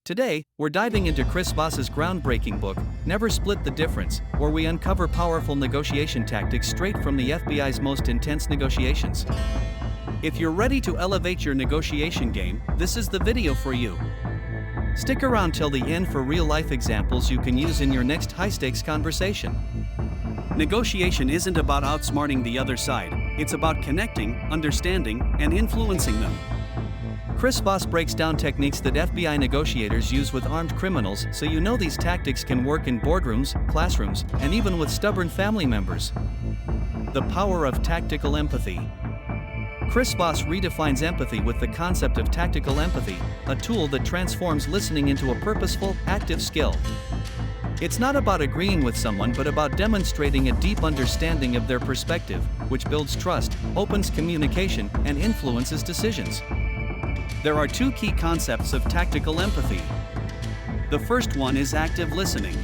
Today, we're diving into Chris Voss's groundbreaking book, Never Split the Difference, where we uncover powerful negotiation tactics straight from the FBI's most intense negotiations. If you're ready to elevate your negotiation game, this is the video for you. Stick around till the end for real-life examples you can use in your next high-stakes conversation. Negotiation isn't about outsmarting the other side, it's about connecting, understanding, and influencing them. Chris Voss breaks down techniques that FBI negotiators use with armed criminals so you know these tactics can work in boardrooms, classrooms, and even with stubborn family members. The power of tactical empathy. Chris Voss redefines empathy with the concept of tactical empathy, a tool that transforms listening into a purposeful, active skill. It's not about agreeing with someone but about demonstrating a deep understanding of their perspective, which builds trust, opens communication, and influences decisions. There are two key concepts of tactical empathy. The first one is active listening.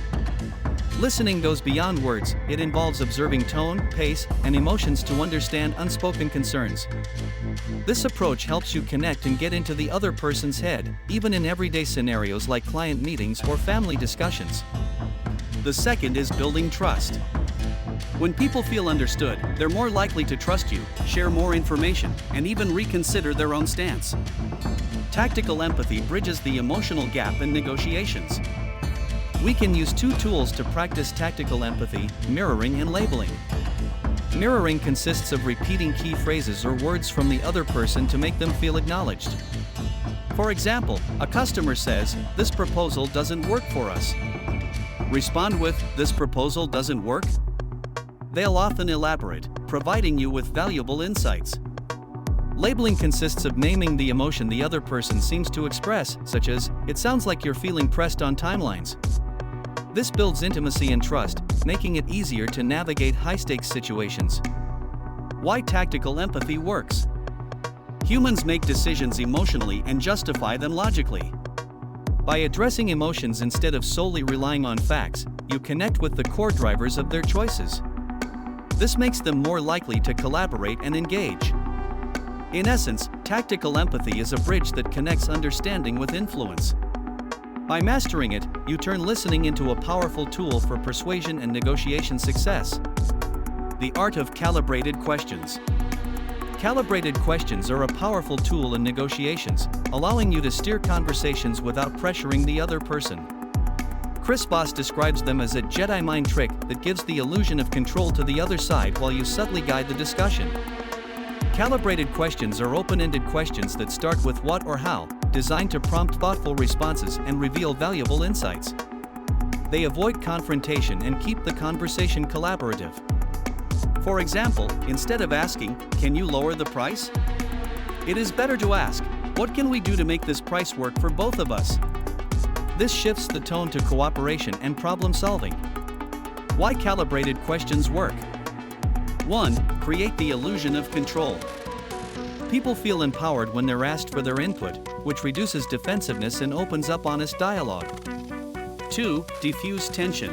Listening goes beyond words, it involves observing tone, pace, and emotions to understand unspoken concerns. This approach helps you connect and get into the other person's head, even in everyday scenarios like client meetings or family discussions. The second is building trust. When people feel understood, they're more likely to trust you, share more information, and even reconsider their own stance. Tactical empathy bridges the emotional gap in negotiations. We can use two tools to practice tactical empathy: mirroring and labeling. Mirroring consists of repeating key phrases or words from the other person to make them feel acknowledged. For example, a customer says, "This proposal doesn't work for us." Respond with, "This proposal doesn't work?" They'll often elaborate, providing you with valuable insights. Labeling consists of naming the emotion the other person seems to express, such as, "It sounds like you're feeling pressed on timelines." This builds intimacy and trust, making it easier to navigate high-stakes situations. Why tactical empathy works. Humans make decisions emotionally and justify them logically. By addressing emotions instead of solely relying on facts, you connect with the core drivers of their choices. This makes them more likely to collaborate and engage. In essence, tactical empathy is a bridge that connects understanding with influence. By mastering it, you turn listening into a powerful tool for persuasion and negotiation success. The art of calibrated questions. Calibrated questions are a powerful tool in negotiations, allowing you to steer conversations without pressuring the other person. Chris Voss describes them as a Jedi mind trick that gives the illusion of control to the other side while you subtly guide the discussion. Calibrated questions are open-ended questions that start with what or how, designed to prompt thoughtful responses and reveal valuable insights. They avoid confrontation and keep the conversation collaborative. For example, instead of asking, "Can you lower the price?" it is better to ask, "What can we do to make this price work for both of us?" This shifts the tone to cooperation and problem solving. Why calibrated questions work. 1. Create the illusion of control. People feel empowered when they're asked for their input, which reduces defensiveness and opens up honest dialogue. 2. Diffuse tension.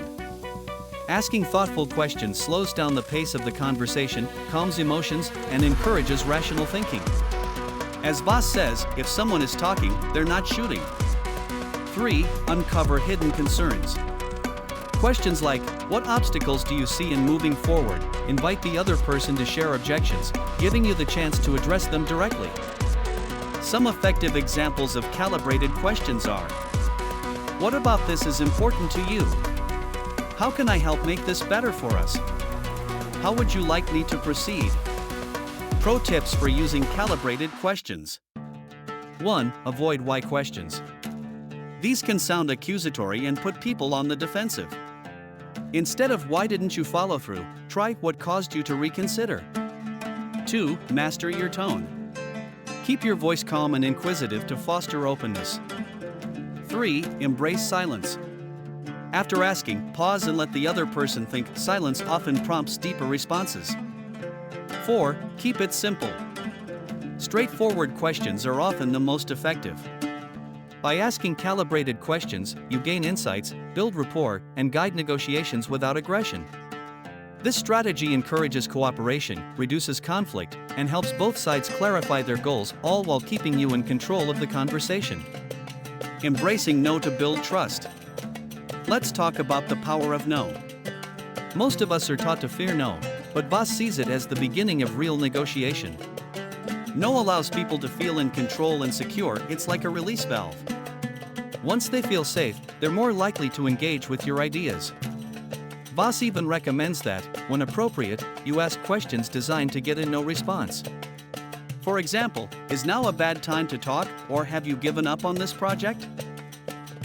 Asking thoughtful questions slows down the pace of the conversation, calms emotions, and encourages rational thinking. As Voss says, if someone is talking, they're not shooting. 3. Uncover hidden concerns. Questions like, "What obstacles do you see in moving forward?" invite the other person to share objections, giving you the chance to address them directly. Some effective examples of calibrated questions are: "What about this is important to you?" "How can I help make this better for us?" "How would you like me to proceed?" Pro tips for using calibrated questions. 1. Avoid why questions. These can sound accusatory and put people on the defensive. Instead of "Why didn't you follow through?" try "What caused you to reconsider?" 2. Master your tone. Keep your voice calm and inquisitive to foster openness. 3. Embrace silence. After asking, pause and let the other person think. Silence often prompts deeper responses. 4. Keep it simple. Straightforward questions are often the most effective. By asking calibrated questions, you gain insights, build rapport, and guide negotiations without aggression. This strategy encourages cooperation, reduces conflict, and helps both sides clarify their goals, all while keeping you in control of the conversation. Embracing no to build trust. Let's talk about the power of no. Most of us are taught to fear no, but Voss sees it as the beginning of real negotiation. No allows people to feel in control and secure. It's like a release valve. Once they feel safe, they're more likely to engage with your ideas. Voss even recommends that, when appropriate, you ask questions designed to get a no response. For example, is now a bad time to talk, or have you given up on this project?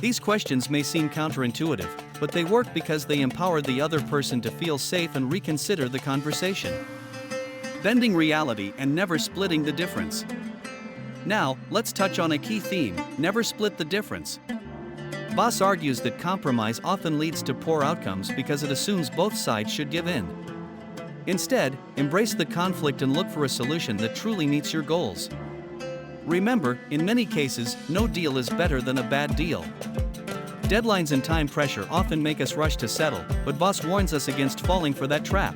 These questions may seem counterintuitive, but they work because they empower the other person to feel safe and reconsider the conversation. Bending reality and never splitting the difference. Now, let's touch on a key theme: never split the difference. Voss argues that compromise often leads to poor outcomes because it assumes both sides should give in. Instead, embrace the conflict and look for a solution that truly meets your goals. Remember, in many cases, no deal is better than a bad deal. Deadlines and time pressure often make us rush to settle, but Voss warns us against falling for that trap.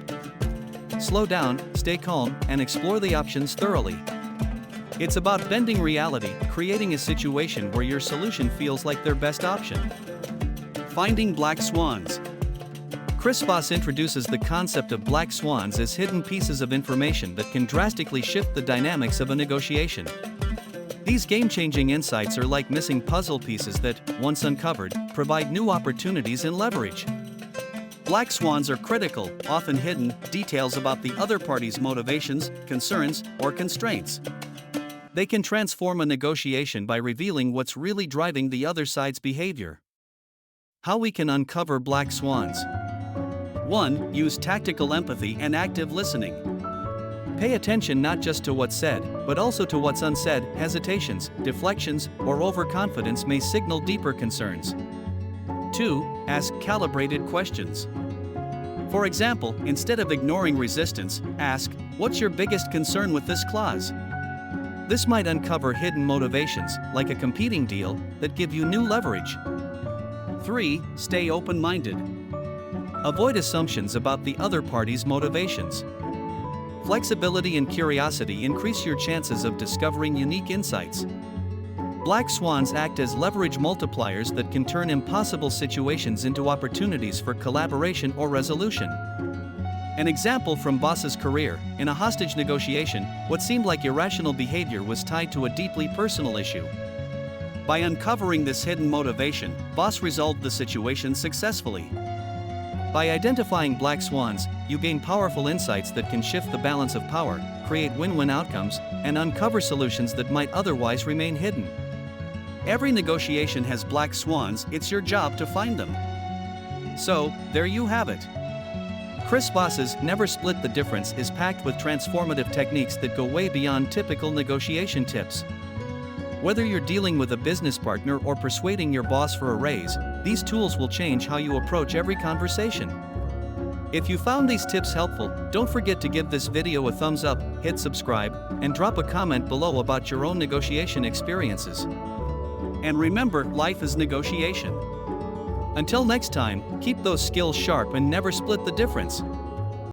Slow down, stay calm, and explore the options thoroughly. It's about bending reality, creating a situation where your solution feels like their best option. Finding black swans. Chris Voss introduces the concept of black swans as hidden pieces of information that can drastically shift the dynamics of a negotiation. These game-changing insights are like missing puzzle pieces that, once uncovered, provide new opportunities and leverage. Black swans are critical, often hidden, details about the other party's motivations, concerns, or constraints. They can transform a negotiation by revealing what's really driving the other side's behavior. How we can uncover black swans. 1. Use tactical empathy and active listening. Pay attention not just to what's said, but also to what's unsaid. Hesitations, deflections, or overconfidence may signal deeper concerns. 2. Ask calibrated questions. For example, instead of ignoring resistance, ask, "What's your biggest concern with this clause?" This might uncover hidden motivations, like a competing deal, that give you new leverage. 3. Stay open-minded. Avoid assumptions about the other party's motivations. Flexibility and curiosity increase your chances of discovering unique insights. Black swans act as leverage multipliers that can turn impossible situations into opportunities for collaboration or resolution. An example from Voss's career: in a hostage negotiation, what seemed like irrational behavior was tied to a deeply personal issue. By uncovering this hidden motivation, Voss resolved the situation successfully. By identifying black swans, you gain powerful insights that can shift the balance of power, create win-win outcomes, and uncover solutions that might otherwise remain hidden. Every negotiation has black swans. It's your job to find them. So, there you have it. Chris Voss's Never Split the Difference is packed with transformative techniques that go way beyond typical negotiation tips. Whether you're dealing with a business partner or persuading your boss for a raise, these tools will change how you approach every conversation. If you found these tips helpful, don't forget to give this video a thumbs up, hit subscribe, and drop a comment below about your own negotiation experiences. And remember, life is negotiation. Until next time, keep those skills sharp and never split the difference.